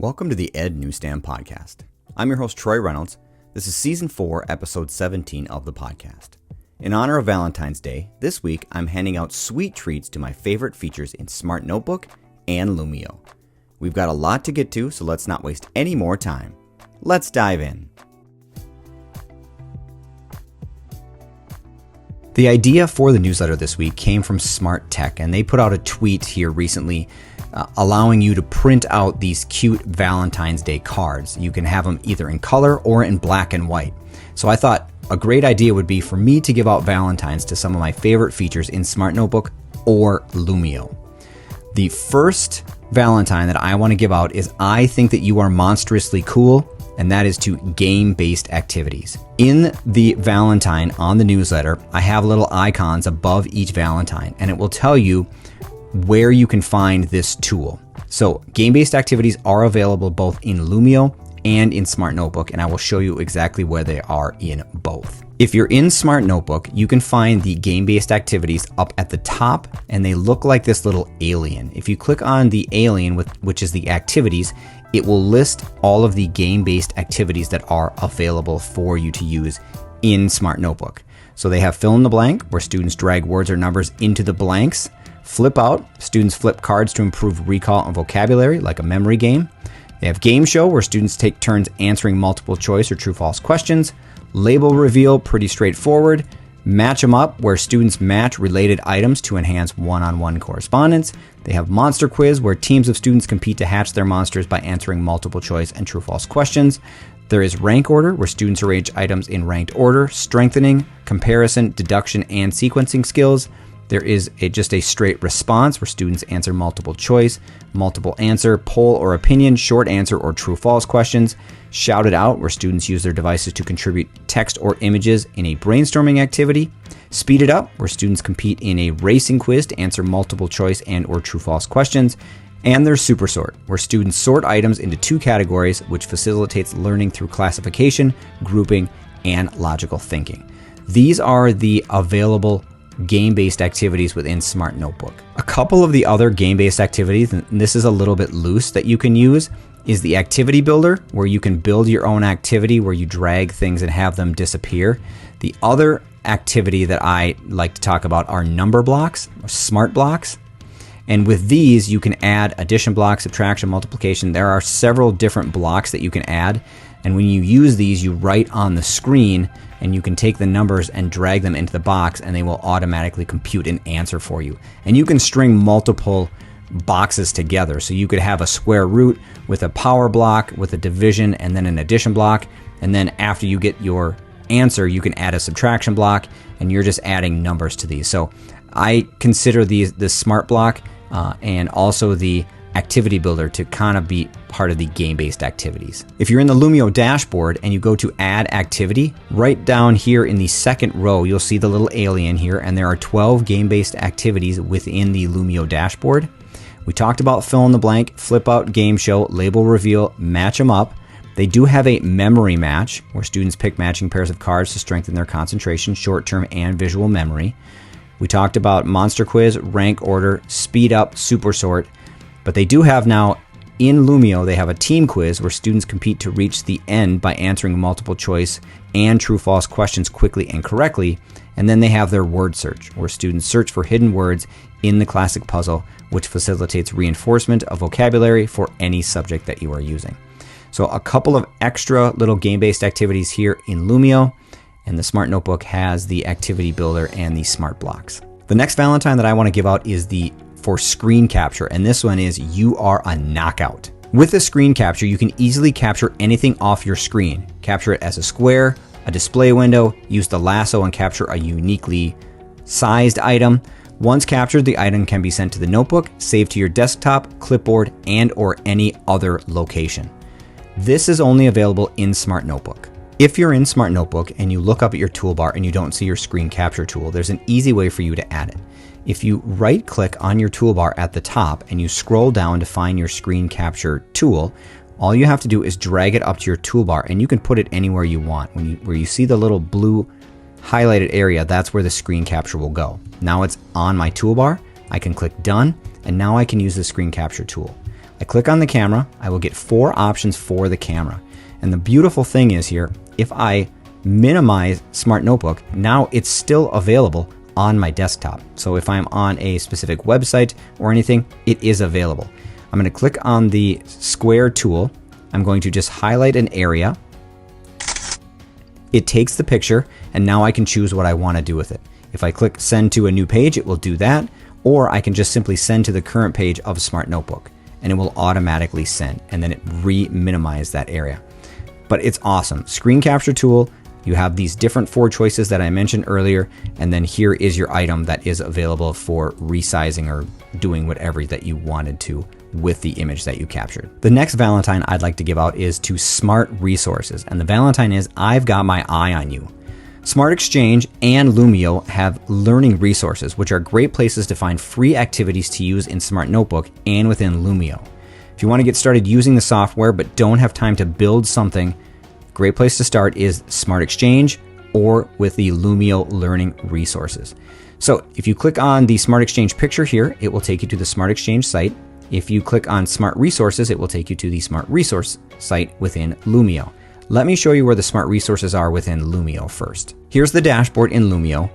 Welcome to the Ed Newsstand podcast. I'm your host, Troy Reynolds. This is Season 4, Episode 17 of the podcast. In honor of Valentine's Day, this week I'm handing out sweet treats to my favorite features in SMART Notebook and Lumio. We've got a lot to get to, so let's not waste any more time. Let's dive in. The idea for the newsletter this week came from Smart Tech, and they put out a tweet here recently allowing you to print out these cute Valentine's Day cards. You can have them either in color or in black and white. So I thought a great idea would be for me to give out Valentines to some of my favorite features in Smart Notebook or Lumio. The first Valentine that I want to give out is I think that you are monstrously cool, and that is to game-based activities. In the Valentine on the newsletter, I have little icons above each Valentine, and it will tell you where you can find this tool. So game-based activities are available both in Lumio and in Smart Notebook, and I will show you exactly where they are in both. If you're in Smart Notebook, you can find the game-based activities up at the top, and they look like this little alien. If you click on the alien, which is the activities, it will list all of the game-based activities that are available for you to use in Smart Notebook. So they have fill in the blank, where students drag words or numbers into the blanks. Flip out, students flip cards to improve recall and vocabulary, like a memory game. They have game show, where students take turns answering multiple choice or true-false questions. Label reveal, pretty straightforward. Match 'em up, where students match related items to enhance one-on-one correspondence. They have monster quiz, where teams of students compete to hatch their monsters by answering multiple choice and true-false questions. There is rank order, where students arrange items in ranked order, strengthening, comparison, deduction, and sequencing skills. There is just a straight response, where students answer multiple choice, multiple answer, poll or opinion, short answer, or true-false questions. Shout it out, where students use their devices to contribute text or images in a brainstorming activity. Speed it up, where students compete in a racing quiz to answer multiple choice and or true-false questions. And there's super sort, where students sort items into two categories, which facilitates learning through classification, grouping, and logical thinking. These are the available game-based activities within Smart Notebook. A couple of the other game-based activities, and this is a little bit loose, that you can use is the activity builder, where you can build your own activity where you drag things and have them disappear. The other activity that I like to talk about are number blocks, or smart blocks. And with these, you can add addition blocks, subtraction, multiplication. There are several different blocks that you can add. And when you use these, you write on the screen, and you can take the numbers and drag them into the box, and they will automatically compute an answer for you. And you can string multiple boxes together. So you could have a square root with a power block, with a division, and then an addition block. And then after you get your answer, you can add a subtraction block, and you're just adding numbers to these. So I consider the smart block and also the activity builder to kind of be part of the game-based activities. If you're in the Lumio dashboard and you go to add activity, right down here in the second row, you'll see the little alien here, and there are 12 game-based activities within the Lumio dashboard. We talked about fill in the blank, flip out, game show, label reveal, match 'em up. They do have a memory match, where students pick matching pairs of cards to strengthen their concentration, short-term and visual memory. We talked about monster quiz, rank order, speed up, super sort. But they do have now, in Lumio, they have a team quiz where students compete to reach the end by answering multiple choice and true-false questions quickly and correctly. And then they have their word search, where students search for hidden words in the classic puzzle, which facilitates reinforcement of vocabulary for any subject that you are using. So a couple of extra little game-based activities here in Lumio, and the Smart Notebook has the activity builder and the smart blocks. The next Valentine that I want to give out is for screen capture, and this one is You Are a Knockout. With the screen capture, you can easily capture anything off your screen. Capture it as a square, a display window, use the lasso and capture a uniquely sized item. Once captured, the item can be sent to the notebook, saved to your desktop, clipboard, and or any other location. This is only available in Smart Notebook. If you're in Smart Notebook and you look up at your toolbar and you don't see your screen capture tool, there's an easy way for you to add it. If you right-click on your toolbar at the top and you scroll down to find your screen capture tool, all you have to do is drag it up to your toolbar, and you can put it anywhere you want. Where you see the little blue highlighted area, that's where the screen capture will go. Now it's on my toolbar. I can click Done, and now I can use the screen capture tool. I click on the camera, I will get 4 options for the camera. And the beautiful thing is here, if I minimize Smart Notebook, now it's still available on my desktop. So if I'm on a specific website or anything, it is available. I'm going to click on the square tool. I'm going to just highlight an area. It takes the picture, and now I can choose what I want to do with it. If I click send to a new page, it will do that, or I can just simply send to the current page of Smart Notebook, and it will automatically send, and then it re-minimize that area. But it's awesome. Screen capture tool, you have these different 4 choices that I mentioned earlier, and then here is your item that is available for resizing or doing whatever that you wanted to with the image that you captured. The next Valentine I'd like to give out is to Smart Resources, and the Valentine is I've got my eye on you. Smart Exchange and Lumio have learning resources, which are great places to find free activities to use in Smart Notebook and within Lumio. If you want to get started using the software but don't have time to build something, great place to start is Smart Exchange or with the Lumio learning resources. So if you click on the Smart Exchange picture here, it will take you to the Smart Exchange site. If you click on Smart Resources, it will take you to the Smart Resource site within Lumio. Let me show you where the Smart Resources are within Lumio first. Here's the dashboard in Lumio.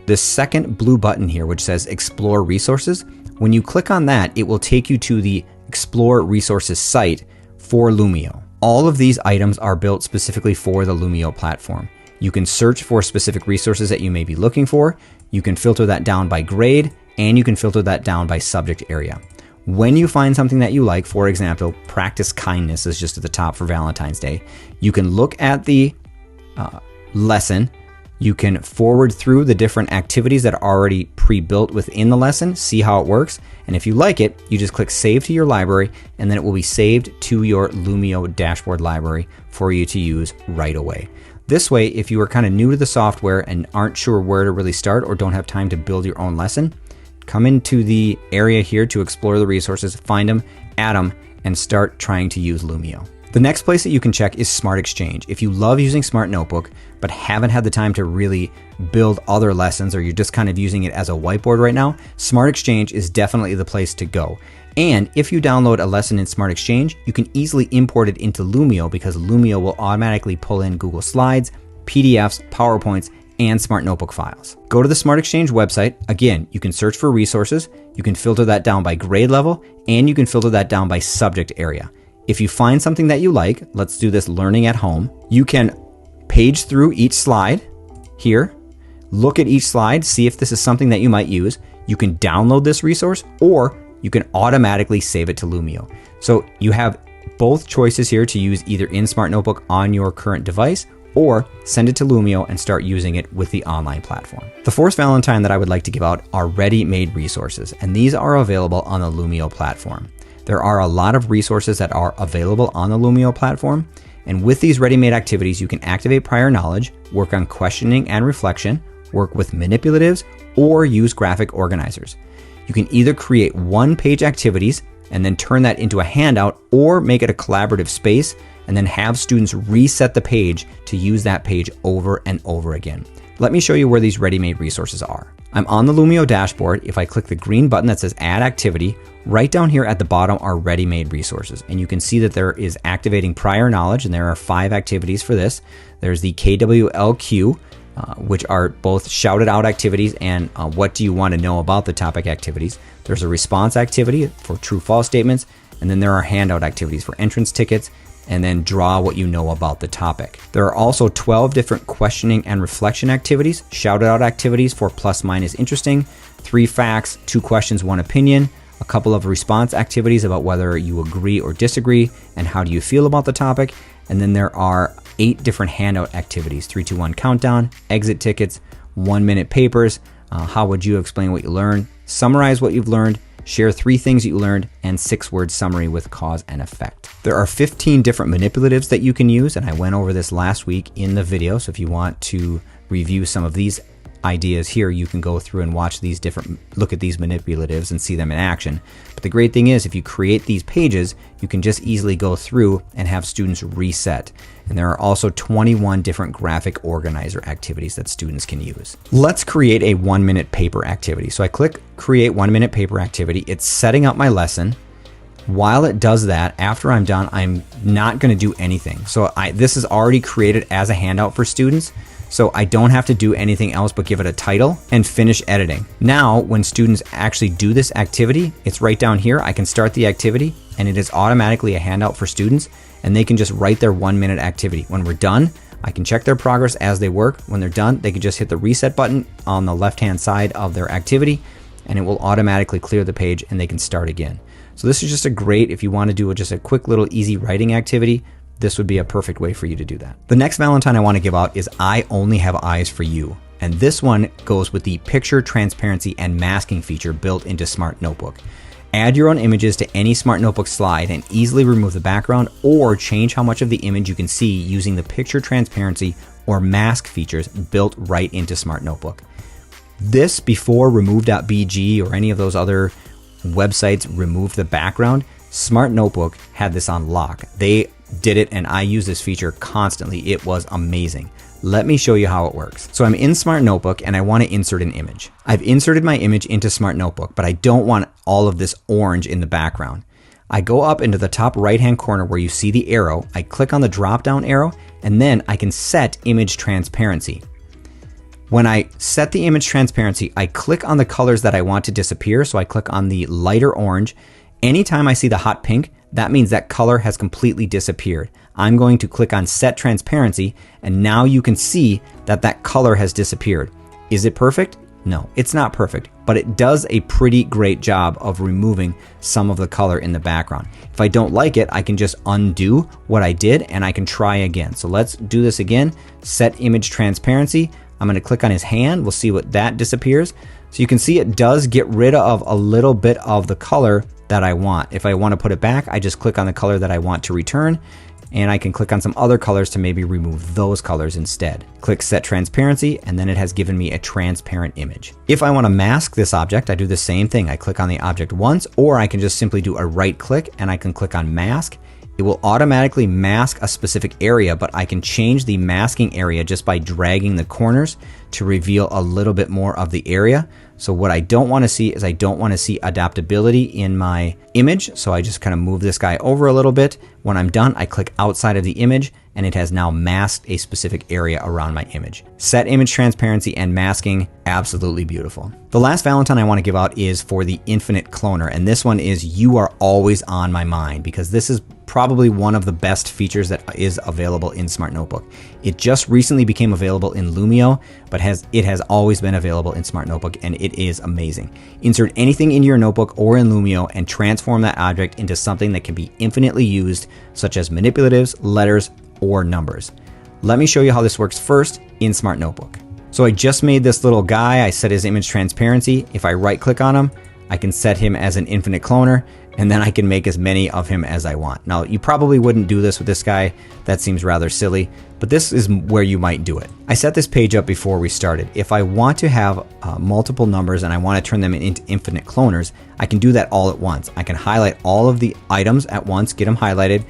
The second blue button here, which says Explore Resources, when you click on that, it will take you to the Explore Resources site for Lumio. All of these items are built specifically for the Lumio platform. You can search for specific resources that you may be looking for. You can filter that down by grade, and you can filter that down by subject area. When you find something that you like, for example, practice kindness is just at the top for Valentine's Day, you can look at the lesson. You can forward through the different activities that are already pre-built within the lesson, see how it works. And if you like it, you just click Save to your library, and then it will be saved to your Lumio dashboard library for you to use right away. This way, if you are kind of new to the software and aren't sure where to really start or don't have time to build your own lesson, come into the area here to explore the resources, find them, add them, and start trying to use Lumio. The next place that you can check is Smart Exchange. If you love using Smart Notebook, but haven't had the time to really build other lessons, or you're just kind of using it as a whiteboard right now, Smart Exchange is definitely the place to go. And if you download a lesson in Smart Exchange, you can easily import it into Lumio because Lumio will automatically pull in Google Slides, PDFs, PowerPoints, and Smart Notebook files. Go to the Smart Exchange website. Again, you can search for resources, you can filter that down by grade level, and you can filter that down by subject area. If you find something that you like, let's do this learning at home, you can page through each slide here, look at each slide, see if this is something that you might use. You can download this resource, or you can automatically save it to Lumio. So you have both choices here to use either in Smart Notebook on your current device, or send it to Lumio and start using it with the online platform. The fourth Valentine that I would like to give out are ready-made resources, and these are available on the Lumio platform. There are a lot of resources that are available on the Lumio platform, and with these ready-made activities, you can activate prior knowledge, work on questioning and reflection, work with manipulatives, or use graphic organizers. You can either create one-page activities and then turn that into a handout, or make it a collaborative space and then have students reset the page to use that page over and over again. Let me show you where these ready-made resources are. I'm on the Lumio dashboard. If I click the green button that says Add Activity, right down here at the bottom are ready-made resources. And you can see that there is activating prior knowledge, and there are 5 activities for this. There's the KWLQ, which are both shouted out activities and what do you want to know about the topic activities. There's a response activity for true-false statements, and then there are handout activities for entrance tickets, and then draw what you know about the topic. There are also 12 different questioning and reflection activities, shouted out activities for plus minus interesting, 3 facts, 2 questions, 1 opinion, a couple of response activities about whether you agree or disagree, and how do you feel about the topic. And then there are 8 different handout activities, 3, 2, 1 countdown, exit tickets, 1-minute papers, how would you explain what you learned, summarize what you've learned, share 3 things you learned, and 6-word summary with cause and effect. There are 15 different manipulatives that you can use, and I went over this last week in the video, so if you want to review some of these ideas here, you can go through and watch these look at these manipulatives and see them in action. But the great thing is, if you create these pages, you can just easily go through and have students reset. And there are also 21 different graphic organizer activities that students can use. Let's create a 1-minute paper activity. So I click Create 1-minute paper activity. It's setting up my lesson. While it does that, after I'm done, I'm not going to do anything. So this is already created as a handout for students. So I don't have to do anything else but give it a title and finish editing. Now, when students actually do this activity, it's right down here. I can start the activity and it is automatically a handout for students, and they can just write their 1-minute activity. When we're done, I can check their progress as they work. When they're done, they can just hit the reset button on the left-hand side of their activity, and it will automatically clear the page and they can start again. So this is just a great, if you want to do just a quick little easy writing activity, this would be a perfect way for you to do that. The next Valentine I want to give out is I Only Have Eyes for You. And this one goes with the picture transparency and masking feature built into SMART Notebook. Add your own images to any SMART Notebook slide and easily remove the background or change how much of the image you can see using the picture transparency or mask features built right into SMART Notebook. This, before remove.bg or any of those other websites removed the background, SMART Notebook had this on lock. They did it and I use this feature constantly. It was amazing. Let me show you how it works. So I'm in SMART Notebook and I want to insert an image. I've inserted my image into SMART Notebook, but I don't want all of this orange in the background. I go up into the top right-hand corner where you see the arrow. I click on the drop-down arrow and then I can set image transparency. When I set the image transparency, I click on the colors that I want to disappear. So I click on the lighter orange. Anytime I see the hot pink, that means that color has completely disappeared. I'm going to click on Set Transparency, and now you can see that that color has disappeared. Is it perfect? No, it's not perfect, but it does a pretty great job of removing some of the color in the background. If I don't like it, I can just undo what I did and I can try again. So let's do this again. Set Image Transparency. I'm going to click on his hand. We'll see what that disappears. So you can see it does get rid of a little bit of the color that I want. If I want to put it back, I just click on the color that I want to return, and I can click on some other colors to maybe remove those colors instead. Click Set Transparency, and then it has given me a transparent image. If I want to mask this object, I do the same thing. I click on the object once, or I can just simply do a right click and I can click on Mask. It will automatically mask a specific area, but I can change the masking area just by dragging the corners to reveal a little bit more of the area. So what I don't want to see is I don't want to see adaptability in my image. So I just kind of move this guy over a little bit. When I'm done, I click outside of the image and it has now masked a specific area around my image. Set image transparency and masking, absolutely beautiful. The last Valentine I want to give out is for the infinite cloner. And this one is You Are Always on My Mind, because this is probably one of the best features that is available in SMART Notebook. It just recently became available in Lumio, but it has always been available in SMART Notebook, and it is amazing. Insert anything into your notebook or in Lumio and transform that object into something that can be infinitely used, such as manipulatives, letters, or numbers. Let me show you how this works first in SMART Notebook. So I just made this little guy. I set his image transparency. If I right click on him, I can set him as an infinite cloner, and then I can make as many of him as I want. Now, you probably wouldn't do this with this guy. That seems rather silly, but this is where you might do it. I set this page up before we started. If I want to have multiple numbers and I want to turn them into infinite cloners, I can do that all at once. I can highlight all of the items at once, get them highlighted,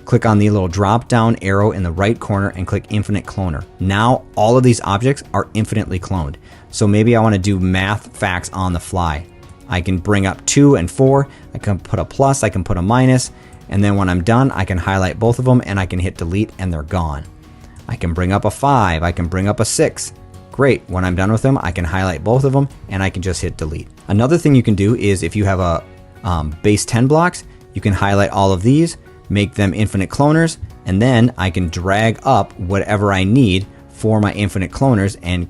click on the little drop down arrow in the right corner and click Infinite Cloner. Now all of these objects are infinitely cloned. So maybe I want to do math facts on the fly. I can bring up 2 and 4. I can put a plus, I can put a minus, and then when I'm done, I can highlight both of them and I can hit delete and they're gone. I can bring up a 5, I can bring up a 6. Great, when I'm done with them, I can highlight both of them and I can just hit delete. Another thing you can do is if you have a base 10 blocks, you can highlight all of these, make them infinite cloners, and then I can drag up whatever I need for my infinite cloners and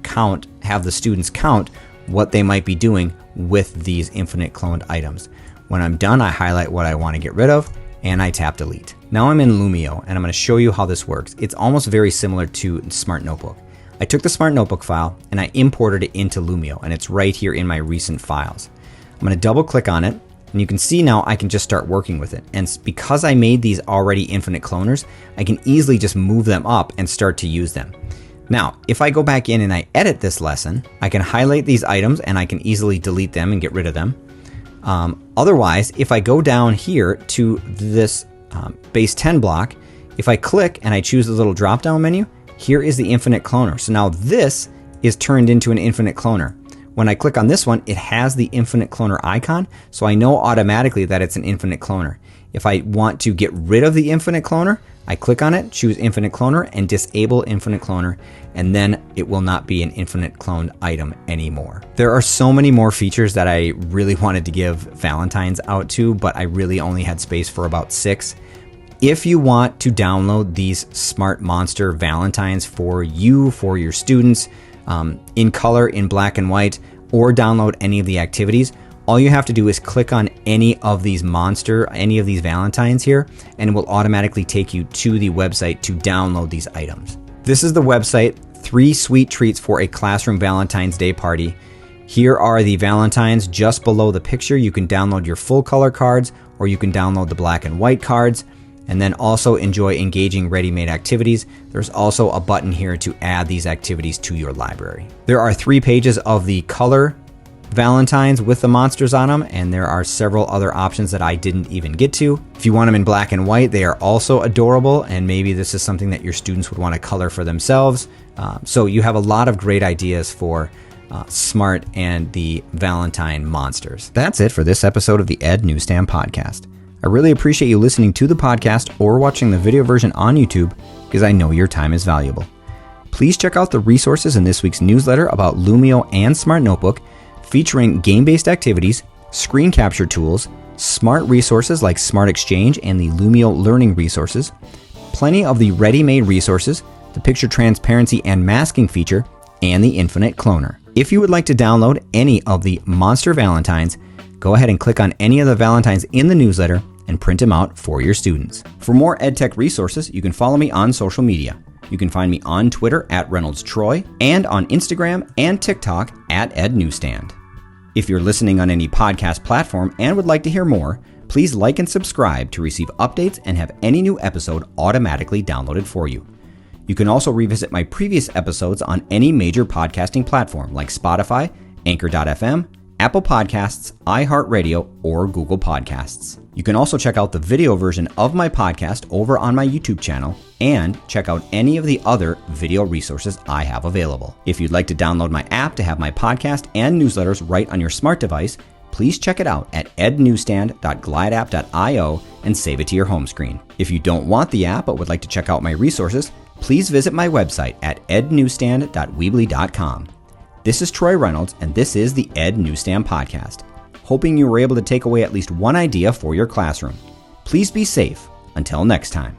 have the students count what they might be doing with these infinite cloned items. When I'm done, I highlight what I want to get rid of and I tap delete. Now I'm in Lumio and I'm going to show you how this works. It's almost very similar to SMART Notebook. I took the SMART Notebook file and I imported it into Lumio, and it's right here in my recent files. I'm going to double click on it and you can see now I can just start working with it. And because I made these already infinite cloners, I can easily just move them up and start to use them. Now, if I go back in and I edit this lesson, I can highlight these items and I can easily delete them and get rid of them. Otherwise, if I go down here to this base 10 block, if I click and I choose the little drop down menu, here is the infinite cloner. So now this is turned into an infinite cloner. When I click on this one, it has the infinite cloner icon, so I know automatically that it's an infinite cloner. If I want to get rid of the infinite cloner, I click on it, choose infinite cloner, and disable infinite cloner, and then it will not be an infinite cloned item anymore. There are so many more features that I really wanted to give Valentines out to, but I really only had space for about 6. If you want to download these Smart Monster Valentines for you, for your students, in color, in black and white, or download any of the activities, all you have to do is click on any of these Valentines here, and it will automatically take you to the website to download these items. This is the website, 3 sweet treats for a classroom Valentine's Day party. Here are the Valentines just below the picture. You can download your full color cards, or you can download the black and white cards, and then also enjoy engaging ready-made activities. There's also a button here to add these activities to your library. There are 3 pages of the color Valentines with the monsters on them, and there are several other options that I didn't even get to. If you want them in black and white, they are also adorable, and maybe this is something that your students would want to color for themselves. So you have a lot of great ideas for Smart and the Valentine monsters. That's it for this episode of the Ed Newsstand Podcast. I really appreciate you listening to the podcast or watching the video version on YouTube, because I know your time is valuable. Please check out the resources in this week's newsletter about Lumio and Smart Notebook, featuring game-based activities, screen capture tools, smart resources like Smart Exchange and the Lumio Learning Resources, plenty of the ready-made resources, the picture transparency and masking feature, and the infinite cloner. If you would like to download any of the Monster Valentines, go ahead and click on any of the Valentines in the newsletter and print them out for your students. For more EdTech resources, you can follow me on social media. You can find me on Twitter at ReynoldsTroy and on Instagram and TikTok at ednewsstand. If you're listening on any podcast platform and would like to hear more, please like and subscribe to receive updates and have any new episode automatically downloaded for you. You can also revisit my previous episodes on any major podcasting platform like Spotify, Anchor.fm, Apple Podcasts, iHeartRadio, or Google Podcasts. You can also check out the video version of my podcast over on my YouTube channel and check out any of the other video resources I have available. If you'd like to download my app to have my podcast and newsletters right on your smart device, please check it out at ednewsstand.glideapp.io and save it to your home screen. If you don't want the app but would like to check out my resources, please visit my website at ednewsstand.weebly.com. This is Troy Reynolds, and this is the Ed Newsstand Podcast, hoping you were able to take away at least one idea for your classroom. Please be safe. Until next time.